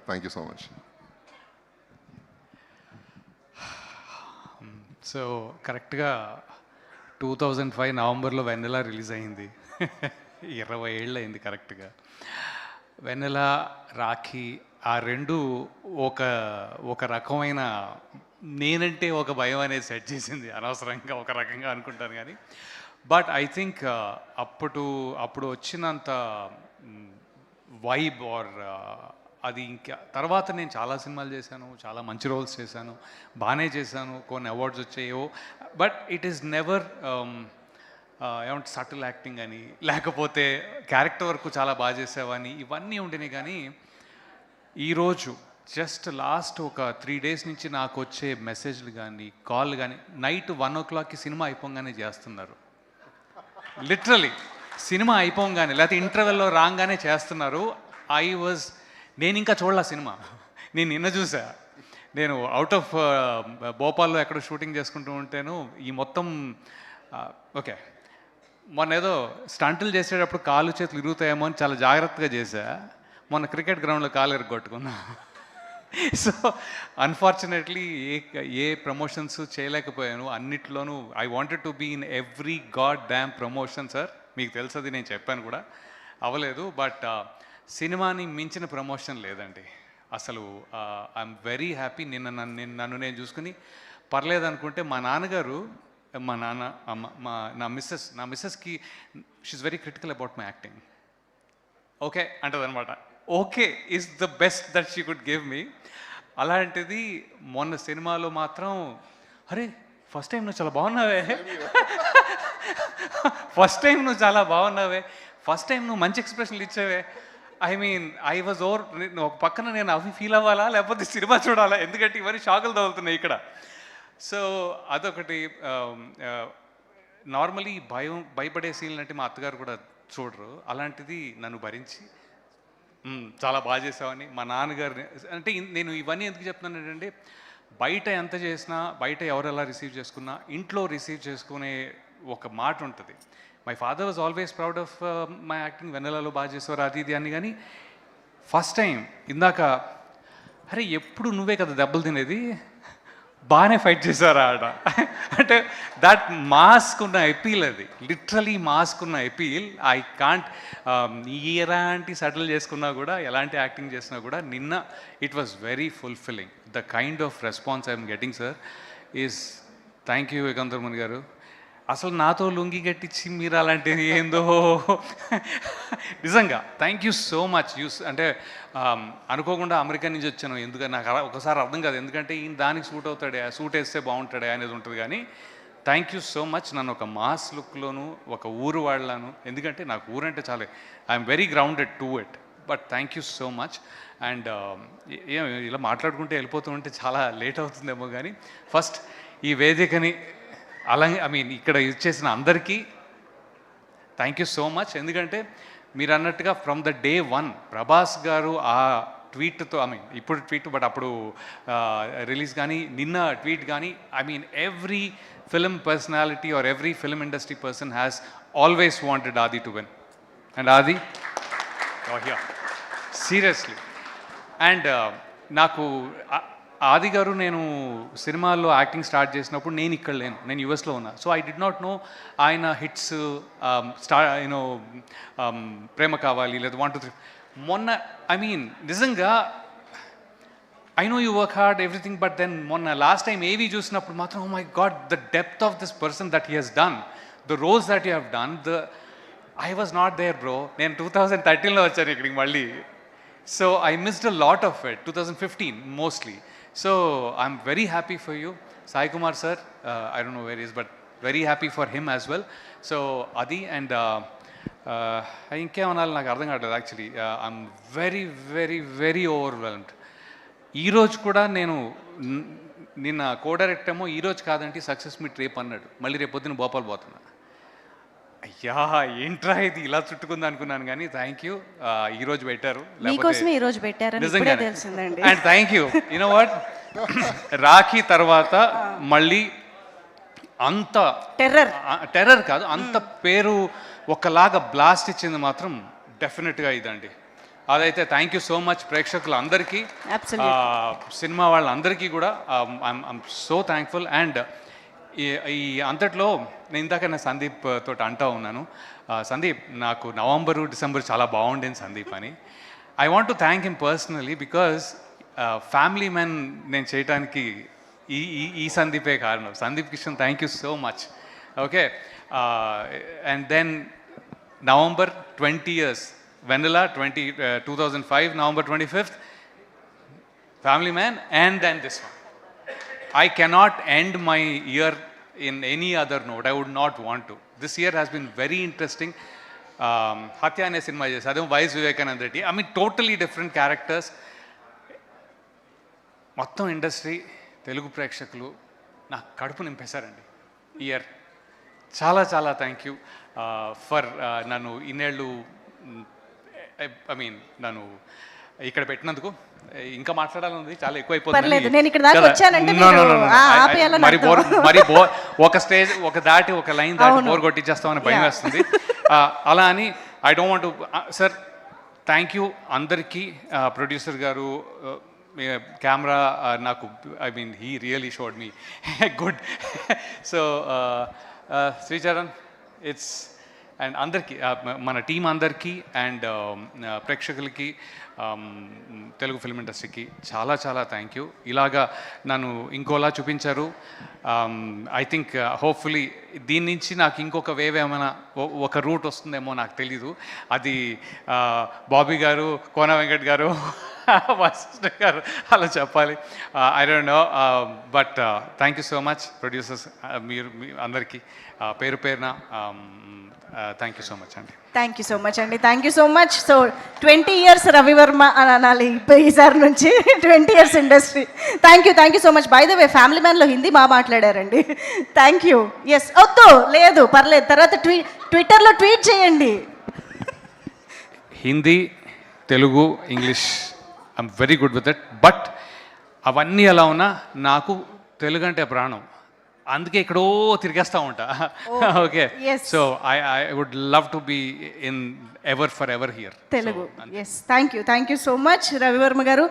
Thank you so much. So కరెక్ట్గా 2005 నవంబర్లో వెన్నెల release అయింది. 20 ఏళ్ళు అయింది కరెక్ట్గా. వెన్నెల, రాఖీ ఆ రెండు ఒక రకమైన నేనంటే ఒక భయం అనేది సెట్ చేసింది. అనవసరంగా ఒక రకంగా అనుకుంటాను కానీ బట్ ఐ థింక్ అప్పుడు వచ్చినంత వైబ్ ఆర్ అది ఇంకా తర్వాత నేను చాలా సినిమాలు చేశాను, చాలా మంచి రోల్స్ చేశాను, బాగానే చేశాను, కొన్ని అవార్డ్స్ వచ్చాయో. బట్ ఇట్ ఈస్ నెవర్ ఏమంటే సటిల్ యాక్టింగ్ అని, లేకపోతే క్యారెక్టర్ వరకు చాలా బాగా చేసావని ఇవన్నీ ఉండినాయి. కానీ ఈరోజు జస్ట్ లాస్ట్ ఒక 3 days నుంచి నాకు వచ్చే మెసేజ్లు కానీ కాల్ కానీ నైట్ 1 o'clockకి సినిమా అయిపోగానే చేస్తున్నారు. లిటరలీ సినిమా అయిపోగానే లేకపోతే ఇంటర్వెల్లో రాగానే చేస్తున్నారు. నేను ఇంకా చూడలే సినిమా. నేను నిన్న చూసా. నేను అవుట్ ఆఫ్ భోపాల్లో ఎక్కడో షూటింగ్ చేసుకుంటూ ఉంటేను ఈ మొత్తం ఓకే మొన్న ఏదో స్టంటులు చేసేటప్పుడు కాళ్ళు చేతులు ఇరుగుతాయేమో అని చాలా జాగ్రత్తగా చేశా. మొన్న క్రికెట్ గ్రౌండ్లో కాలు ఎరగొట్టుకున్నా. సో అన్ఫార్చునేట్లీ ఏ ప్రమోషన్స్ చేయలేకపోయాను. అన్నిట్లోనూ I wanted to be in every god damn promotion sir. మీకు తెలుసది, నేను చెప్పాను కూడా, అవ్వలేదు. బట్ సినిమాని మించిన ప్రమోషన్ లేదండి అసలు. I'm very happy. నన్ను నేను చూసుకుని పర్లేదు అనుకుంటే మా నాన్నగారు, మా నాన్న, అమ్మ, నా మిస్సెస్కి she's very critical about my acting. Okay అంటదనమాట. Okay is the best that she could give me. అలాంటిది మొన్న సినిమాలో మాత్రం అరే ఫస్ట్ టైం నువ్వు చాలా బాగున్నావే, ఫస్ట్ టైం నువ్వు చాలా బాగున్నావే, ఫస్ట్ టైం నువ్వు మంచి ఎక్స్ప్రెషన్లు ఇచ్చావే. ఐ మీన్ ఐ వాజ్ ఒక పక్కన నేను అవి ఫీల్ అవ్వాలా లేకపోతే సినిమా చూడాలా, ఎందుకంటే ఇవన్నీ షాకులు తగులుతున్నాయి ఇక్కడ. సో అదొకటి. నార్మలీ భయపడే సీన్లు అంటే మా అత్తగారు కూడా చూడరు. అలాంటిది నన్ను భరించి చాలా బాగా చేసావని మా నాన్నగారిని అంటే నేను ఇవన్నీ ఎందుకు చెప్తున్నాను ఏంటంటే బయట ఎంత చేసినా, బయట ఎవరు ఎలా రిసీవ్ చేసుకున్నా, ఇంట్లో రిసీవ్ చేసుకునే ఒక మాట ఉంటుంది. My father was always proud of my acting. వెన్నెలలో బాగా చేసేవారు అది ఇది అని. కానీ ఫస్ట్ టైం ఇందాక అరే ఎప్పుడు నువ్వే కదా దెబ్బలు తినేది, బాగానే ఫైట్ చేశారా ఆడ అంటే దట్ మాస్క్ ఉన్న ఎపీల్, అది లిటరలీ మాస్క్ ఉన్న ఎపీల్. ఐ కాంట్ ఎలాంటి సెటిల్ చేసుకున్నా కూడా, ఎలాంటి యాక్టింగ్ చేసినా కూడా నిన్న it was very fulfilling. The kind of response I'm getting sir is thank you ఏకాంతరమణి గారు. అసలు నాతో లుంగి గట్టించి మీరు అలాంటిది ఏందో నిజంగా థ్యాంక్ యూ సో మచ్. అంటే అనుకోకుండా అమెరికా నుంచి వచ్చాను. ఎందుకంటే నాకు ఒకసారి అర్థం కాదు, ఎందుకంటే ఈయన దానికి సూట్ అవుతాడే, సూట్ వేస్తే బాగుంటాడే అనేది ఉంటుంది. కానీ థ్యాంక్ యూ సో మచ్. నన్ను ఒక మాస్ లుక్లోను ఒక ఊరు వాళ్ళను, ఎందుకంటే నాకు ఊరంటే చాలా, I'm very grounded to it. But thank you so much. And ఇలా మాట్లాడుకుంటే వెళ్ళిపోతూ ఉంటే చాలా లేట్ అవుతుందేమో, కానీ ఫస్ట్ ఈ వేదికని అలాగే ఇక్కడ ఇచ్చేసిన అందరికీ థ్యాంక్ యూ సో మచ్. ఎందుకంటే మీరు అన్నట్టుగా ఫ్రమ్ ద డే 1 ప్రభాస్ గారు ఆ ట్వీట్తో, ఇప్పుడు ట్వీట్ బట్ అప్పుడు రిలీజ్ కానీ నిన్న ట్వీట్ కానీ, every film personality or every film industry person has always wanted ఆది టు విన్. అండ్ ఆది సీరియస్లీ. అండ్ నాకు ఆది గారు, నేను సినిమాల్లో యాక్టింగ్ స్టార్ట్ చేసినప్పుడు నేను ఇక్కడ లేను, నేను యుఎస్లో ఉన్నా. So I did not know ఆయన హిట్స్ ప్రేమ కావాలి లేదా 1 2 3. మొన్న నిజంగా I know you work hard everything, but then మొన్న లాస్ట్ టైం ఏవి చూసినప్పుడు మాత్రం oh my god, the depth of this person that he he's done, the roles that you have done, I was not there bro. నేను 2013లో వచ్చాను ఇక్కడికి మళ్ళీ. So I missed a lot of it. 2015 mostly. So I'm very happy for you, Sai Kumar sir. I don't know where he is, but very happy for him as well. So Adi and ఇంకేమనాలి నాకు అర్థం కావట్లేదు actually. I'm very very very overwhelmed. ఈరోజు కూడా నేను నిన్న కో direct ఏమో ఈరోజు కాదంటే సక్సెస్ మీట్ రేపు అన్నాడు. మళ్ళీ రేపు పొద్దున్న భోపాల్ పోతున్నా. అయ్యా ఏంట్రా ఇది ఇలా చుట్టుకుంది అనుకున్నాను, కానీ థ్యాంక్ యూ. ఈరోజు పెట్టారు, నిజంగా. And thank you. You know what, Rakhi తర్వాత మళ్ళీ అంత టెర్రర్ కాదు, అంత పేరు ఒకలాగా బ్లాస్ట్ ఇచ్చింది మాత్రం డెఫినెట్గా ఇదండి. అదైతే థ్యాంక్ యూ సో మచ్ ప్రేక్షకులందరికీ, Absolutely. సినిమా వాళ్ళందరికీ కూడా ఐమ్ సో థ్యాంక్ఫుల్. అండ్ ఈ అంతట్లో నేను ఇందాక సందీప్ తోటి అంటా ఉన్నాను, సందీప్ నాకు నవంబరు డిసెంబర్ చాలా బాగుండేది సందీప్ అని. I want to thank him personally because family man నేను చేయడానికి ఈ సందీపే కారణం. Sandeep Kishan, thank you so much. Okay, and then November 20 years, Vennela 2005 November 25th, Family Man, and then this one. I cannot end my year in any other note. I would not want to. This year has been very interesting. Hatya ane cinema chesi, adu Vice Vivekanand Reddy. I mean totally different characters. మొత్తం industry, Telugu ప్రేక్షకులు నా కడుపు నింపేశారండి ఈ year. చాలా చాలా thank you for నన్ను ఇన్నేళ్ళు, I mean నన్ను ఇక్కడ పెట్టినందుకు. ఇంకా మాట్లాడాలన్నది చాలా మరి ఒక స్టేజ్ ఒక లైన్ దాటి బోర్ కొట్టించేస్తామని భయం వేస్తుంది. అలా అని I don't want to. Sir thank you అందరికీ. ప్రొడ్యూసర్ గారు, కెమెరా నాకు, I mean he really showed me good. So Sricharan, it's, and అందరికీ, మన టీం అందరికీ, అండ్ ప్రేక్షకులకి, తెలుగు ఫిల్మ్ ఇండస్ట్రీకి చాలా చాలా థ్యాంక్ యూ. ఇలాగా నన్ను ఇంకోలా చూపించారు. ఐ థింక్ హోప్ఫుల్లీ దీని నుంచి నాకు ఇంకొక వేవ్ ఏమైనా ఒక రూట్ వస్తుందేమో నాకు తెలీదు. అది బాబీ గారు, కోన వెంకట్ గారు, వశిష్ఠ గారు అలా చెప్పాలి. I don't know, but thank you so much producers, మీరు అందరికీ పేరు పేరున థ్యాంక్ యూ సో మచ్ అండి. థ్యాంక్ యూ సో మచ్ అండి, thank you so much. So 20 years Ravi Varma అని అనాలి ఈసారి నుంచి, 20 years industry. Thank you so much. By the way family మ్యాన్లో Hindi బాగా మాట్లాడారండి. Thank you. ఎస్, వద్దు లేదు పర్లేదు, తర్వాత ట్విట్టర్లో ట్వీట్ చేయండి. Hindi, Telugu, English I'm very good with it. But అవన్నీ ఎలా ఉన్నా నాకు తెలుగు అంటే ప్రాణం, అందుకే ఎక్కడో తిరిగేస్తూ ఉంటా. Okay, so I would love to be in ever for ever here Telugu. Yes, thank you so much Ravi Varma గారు.